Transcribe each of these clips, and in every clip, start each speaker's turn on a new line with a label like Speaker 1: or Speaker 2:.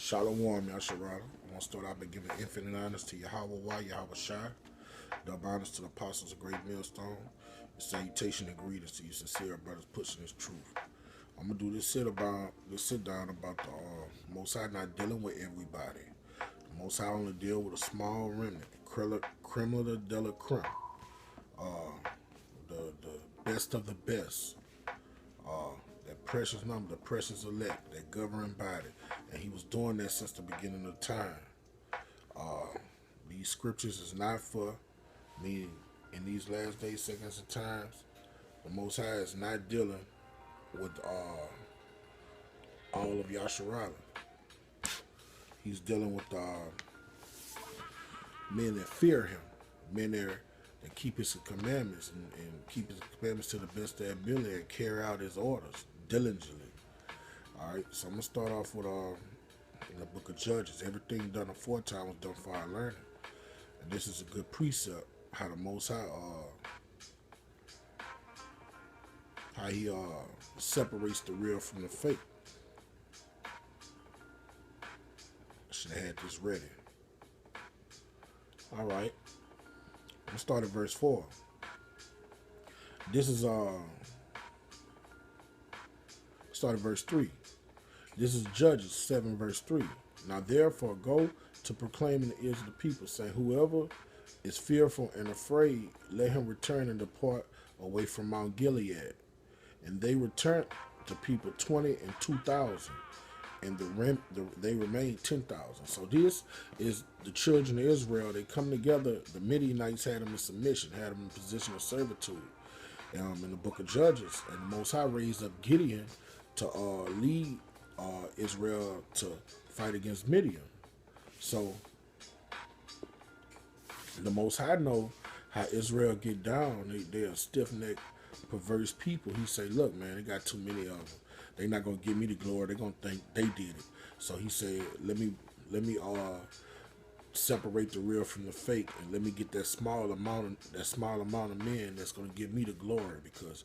Speaker 1: Shalom, Yasharala. I want to start out by giving infinite honors to Yahweh Wah, Yahweh Shai. Double honors to the apostles of Great Millstone. And salutation and greetings to you sincere brothers pushing this truth. I'm going to do this sit down about the Most High not dealing with everybody. The Most High only deal with a small remnant. Criminal de la creme. The best of the best. That precious number, the precious elect, that governing body. And he was doing that since the beginning of time. These scriptures is not for me in these last days, seconds, and times. The Most High is not dealing with all of Yasharala. He's dealing with men that fear him, men that keep his commandments and keep his commandments to the best of their ability and carry out his orders diligently. All right, so I'm gonna start off with in the book of Judges. Everything done aforetime was done for our learning, and this is a good precept how the Most High how he separates the real from the fake. Should have had this ready. All right, let's start at verse 4. This is start at verse 3. This is Judges 7 verse 3. Now therefore go to proclaim in the ears of the people, saying, whoever is fearful and afraid, let him return and depart away from Mount Gilead. And they returned the people 20 and 2,000, and they remained 10,000. So this is the children of Israel. They come together. The Midianites had them in submission, had them in position of servitude. In the book of Judges, and the Most High raised up Gideon to lead Israel to fight against Midian. So the Most High know how Israel get down. They're stiff-necked, perverse people. He say, look, man, they got too many of them. They're not going to give me the glory. They're going to think they did it. So he said, let me separate the real from the fake, and let me get that small amount of men that's going to give me the glory, because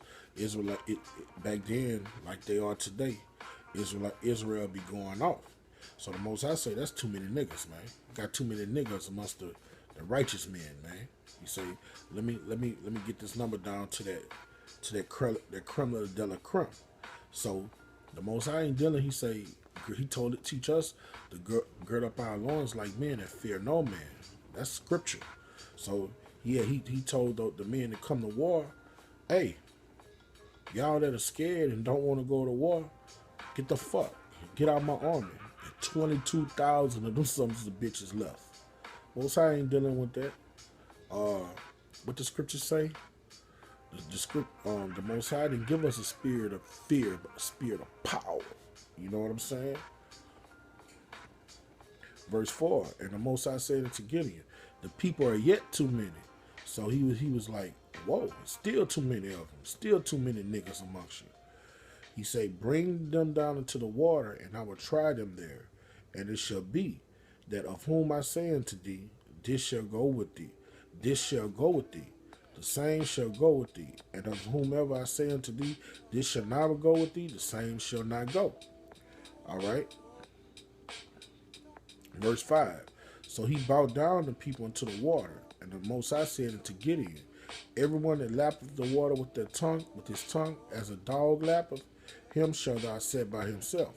Speaker 1: back then, like they are today, Israel be going off. So the Most High say, that's too many niggas, man. Got too many niggas amongst the righteous men, man. He say, let me get this number down to that criminal de la creme. So the Most High ain't dealing. He told it, teach us to gird up our loins like men and fear no man. That's scripture. So yeah, he told the men to come to war. Hey, y'all that are scared and don't want to go to war, get out my army. And 22,000 of them sons of bitches left. Most High ain't dealing with that. What the scriptures say? The Most High didn't give us a spirit of fear, but a spirit of power. You know what I'm saying? Verse 4, and the Most High said unto Gideon, the people are yet too many. So he was like, whoa, still too many of them. Still too many niggas amongst you. He say, bring them down into the water, and I will try them there. And it shall be that of whom I say unto thee, this shall go with thee. This shall go with thee. The same shall go with thee. And of whomever I say unto thee, this shall not go with thee, the same shall not go. All right. Verse 5. So he bowed down the people into the water, and the Most High said unto Gideon, everyone that lappeth the water with his tongue, as a dog lappeth, him shall thou set by himself.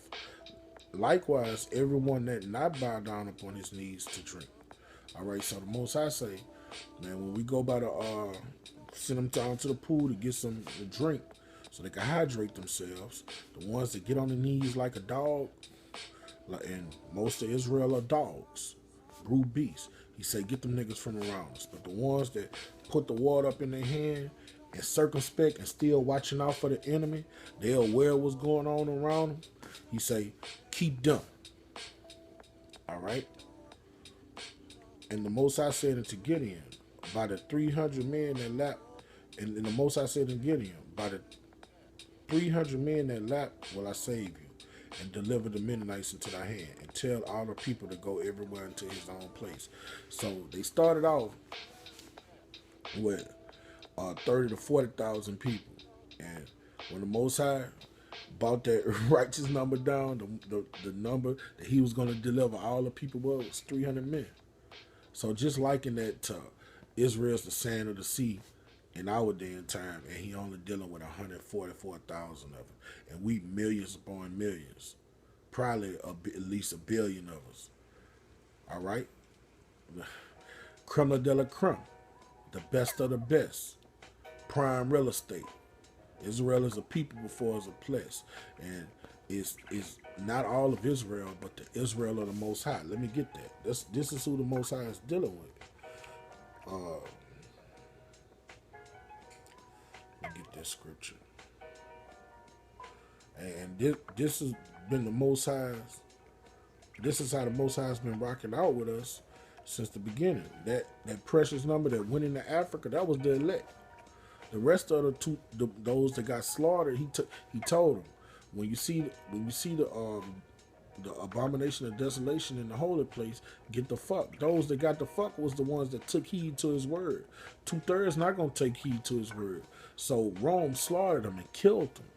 Speaker 1: Likewise, everyone that not bow down upon his knees to drink. All right. So the Most High say, man, when we go by send them down to the pool to get some to drink, so they can hydrate themselves. The ones that get on their knees like a dog, and most of Israel are dogs, brute beasts. He said, get them niggas from around us. But the ones that put the water up in their hand and circumspect and still watching out for the enemy, they're aware of what's going on around them. He say, keep them. All right. And the Most High said unto Gideon, by the 300 men that lap, and the Most High said unto Gideon, by the 300 men that lap will I save you, and deliver the Midianites into thy hand, and tell all the people to go everywhere into his own place. So they started off with 30 to 40,000 people, and when the Most High brought that righteous number down, the number that he was going to deliver all the people was 300 men. So just liking that Israel's the sand of the sea in our day and time, and he only dealing with 144,000 of them, and we millions upon millions, probably at least a billion of us. All right, creme de la creme, the best of the best, prime real estate. Israel is a people before it's a place, and it's not all of Israel, but the Israel of the Most High. Let me get that. This is who the Most High is dealing with. Let me get that scripture. And this has been the Most High's. This is how the Most High has been rocking out with us since the beginning. That precious number that went into Africa, that was the elect. The rest of those that got slaughtered, he told them, when you see the abomination of desolation in the holy place, get the fuck. Those that got the fuck was the ones that took heed to his word. 2/3 not gonna take heed to his word. So Rome slaughtered them and killed them.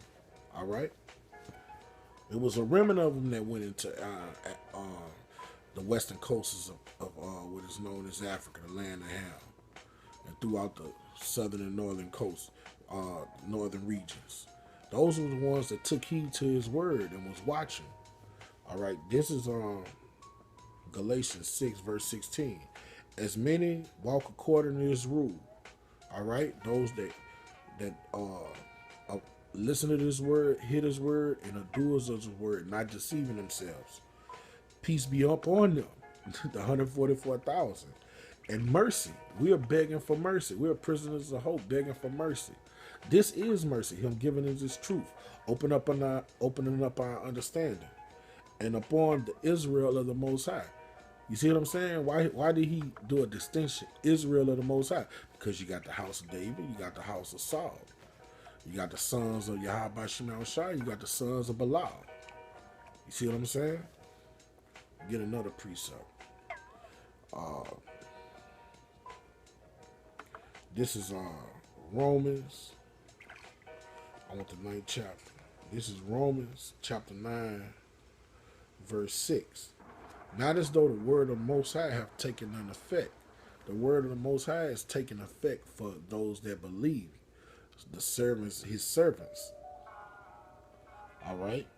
Speaker 1: All right. It was a remnant of them that went into the western coasts of what is known as Africa, the land of Ham, and throughout the southern and northern coast, northern regions. Those were the ones that took heed to his word and was watching. All right, this is Galatians 6, verse 16. As many walk according to his rule. All right, those that listen to this word, hear his word, and are doers of his word, not deceiving themselves. Peace be upon them, the 144,000. And mercy. We are begging for mercy. We are prisoners of hope, begging for mercy. This is mercy. Him giving us his truth, opening up our understanding, and upon the Israel of the Most High. You see what I'm saying? Why did he do a distinction? Israel of the Most High, because you got the house of David, you got the house of Saul, you got the sons of Yahweh Shemel Shai, you got the sons of Belial. You see what I'm saying? Get another precept. This is Romans. I want the 9th chapter. This is Romans chapter 9, verse 6. Not as though the word of the Most High have taken an effect. The word of the Most High is taking effect for those that believe, the servants, his servants. All right?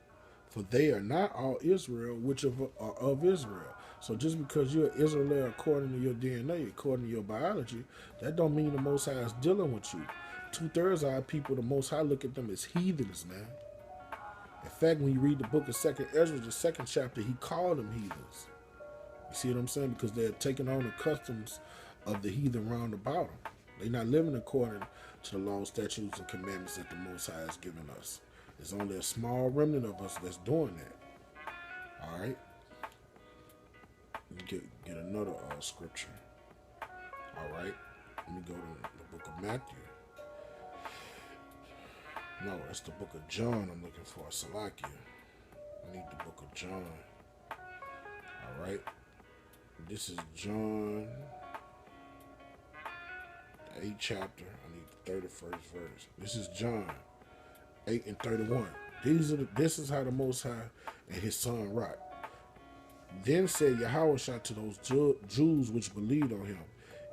Speaker 1: For they are not all Israel, which are of Israel. So just because you're an Israelite according to your DNA, according to your biology, that don't mean the Most High is dealing with you. 2/3 of our people, the Most High look at them as heathens, man. In fact, when you read the book of 2nd Ezra, the 2nd chapter, he called them heathens. You see what I'm saying? Because they're taking on the customs of the heathen round about them. They're not living according to the law, statutes, and commandments that the Most High has given us. There's only a small remnant of us that's doing that. All right? Get another scripture. All right? Let me go to the book of Matthew. No, that's the book of John I'm looking for. Salakia. I need the book of John. All right? This is John, the 8th chapter. I need the 31st verse. This is John 8 and 31. This is how the Most High and his son rock. Then said Yahushua to those Jews which believed on him,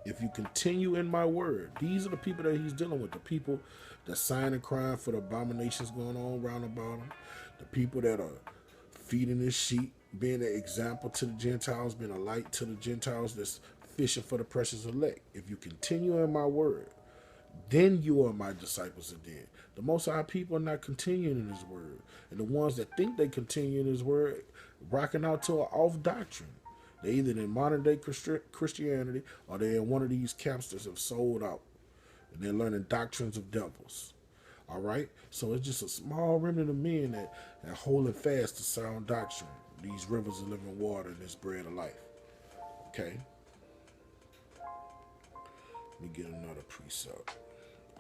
Speaker 1: if you continue in my word. These are the people that he's dealing with, the people that sign and crying for the abominations going on round about him, the people that are feeding his sheep, being an example to the Gentiles, being a light to the Gentiles that's fishing for the precious elect. If you continue in my word, then you are my disciples indeed. The Most High people are not continuing in his word. And the ones that think they continue in his word, rocking out to an off doctrine. They're either in modern day Christianity or they're in one of these camps that have sold out. And they're learning doctrines of devils. All right? So it's just a small remnant of men that holding fast to sound doctrine. These rivers of living water and this bread of life. Okay? Let me get another precept.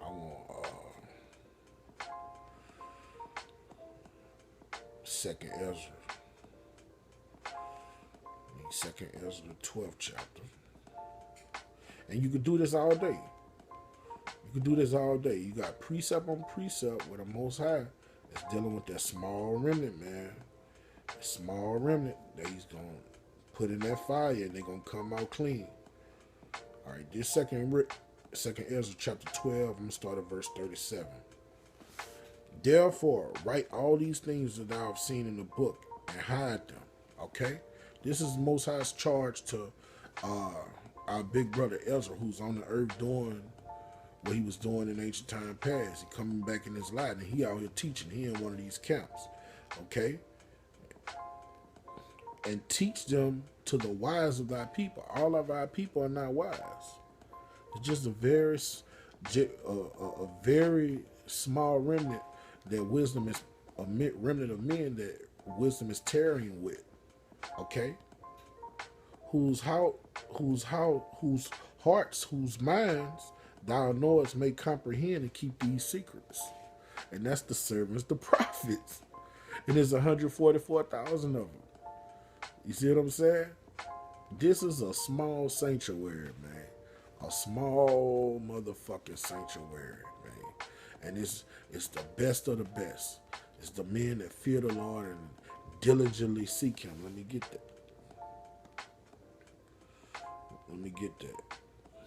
Speaker 1: I want 2nd Ezra. I need 2nd Ezra, the 12th chapter. And you can do this all day. You can do this all day. You got precept on precept where the Most High It's dealing with that small remnant, man. A small remnant that he's going to put in that fire and they're going to come out clean. All right, this second Ezra chapter 12, I'm going to start at verse 37. Therefore, write all these things that thou have seen in the book and hide them. Okay? This is the Most High's charge to our big brother Ezra, who's on the earth doing what he was doing in ancient time past. He coming back in his light, and he out here teaching. He in one of these camps. Okay? And teach them to the wise of thy people. All of our people are not wise. It's just a very small remnant that wisdom is a remnant of men that wisdom is tarrying with. Okay, whose hearts, whose minds thou knowest may comprehend and keep these secrets, and that's the servants, the prophets, and there's 144,000 of them. You see what I'm saying? This is a small sanctuary, man. A small motherfucking sanctuary, man. And it's the best of the best. It's the men that fear the Lord and diligently seek him. Let me get that.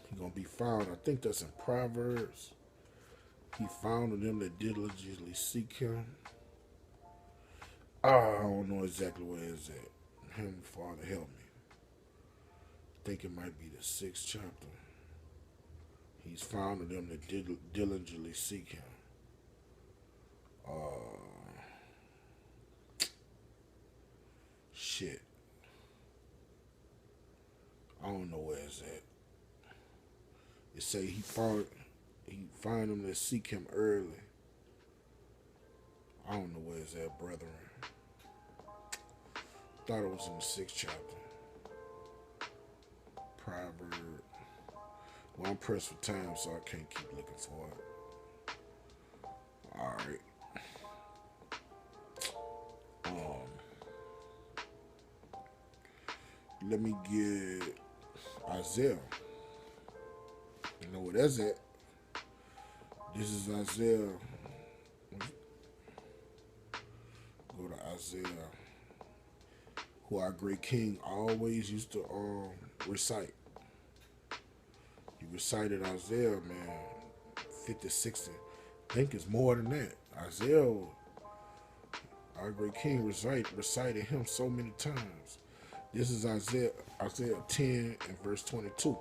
Speaker 1: He's going to be found. I think that's in Proverbs. He found them that diligently seek him. I don't know exactly where it's at. Heavenly Father, help me. I think it might be the 6th chapter. He's found them that diligently seek him. Shit. I don't know where it's at. It say he found them that seek him early. I don't know where it's at, brethren. Thought it was in the 6th chapter. Proverb. Well, I'm pressed for time, so I can't keep looking for it. Alright. Let me get Isaiah. You know where that's at? This is Isaiah. Go to Isaiah, who our great king always used to recite. He recited Isaiah, man, 50, 60. I think it's more than that. Isaiah, our great king, recited him so many times. This is Isaiah 10 and verse 22.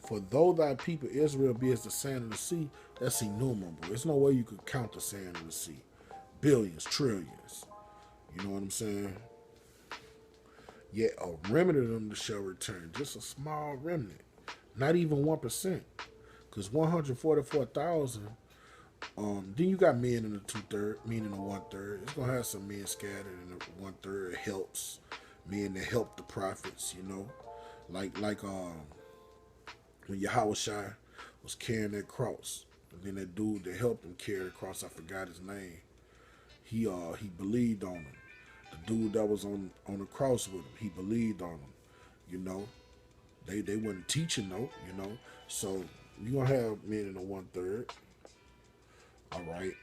Speaker 1: For though thy people Israel be as the sand of the sea, that's innumerable. There's no way you could count the sand of the sea. Billions, trillions. You know what I'm saying? Yet a remnant of them shall return. Just a small remnant. Not even 1%. Because 144,000, then you got men in the 2/3, men in the 1/3. It's going to have some men scattered in the 1/3. It helps. Men that help the prophets, you know. Like when Yahushua was carrying that cross. And then that dude that helped him carry the cross, I forgot his name. He believed on him. The dude that was on the cross with him, he believed on him. You know, they wasn't teaching though. You know, so you gonna have men in the 1/3. All right,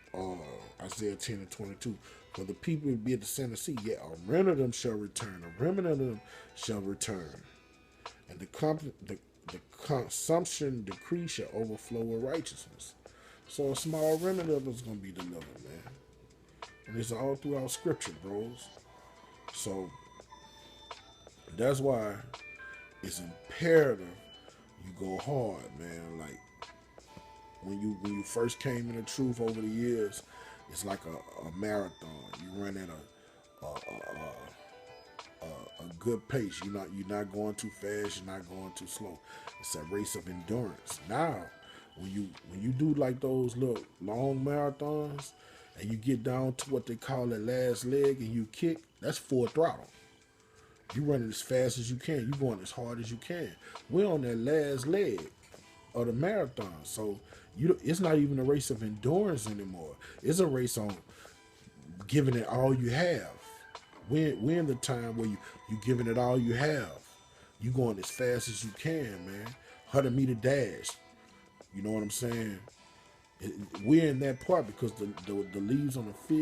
Speaker 1: Isaiah 10 and 22. For the people be at the sand of the sea, yet a remnant of them shall return. A remnant of them shall return, and the consumption decree shall overflow with righteousness. So a small remnant of them is gonna be delivered, man. And it's all throughout scripture, bros. So that's why it's imperative you go hard, man. Like when you first came into truth over the years, it's like a marathon. You run at a good pace. You're not going too fast. You're not going too slow. It's a race of endurance. Now, when you do like those little long marathons, and you get down to what they call the last leg and you kick, that's full throttle. You running as fast as you can. You going as hard as you can. We're on that last leg of the marathon. So it's not even a race of endurance anymore. It's a race on giving it all you have. We're in the time where you giving it all you have. You going as fast as you can, man. 100-meter dash. You know what I'm saying? We're in that part because the leaves on the fig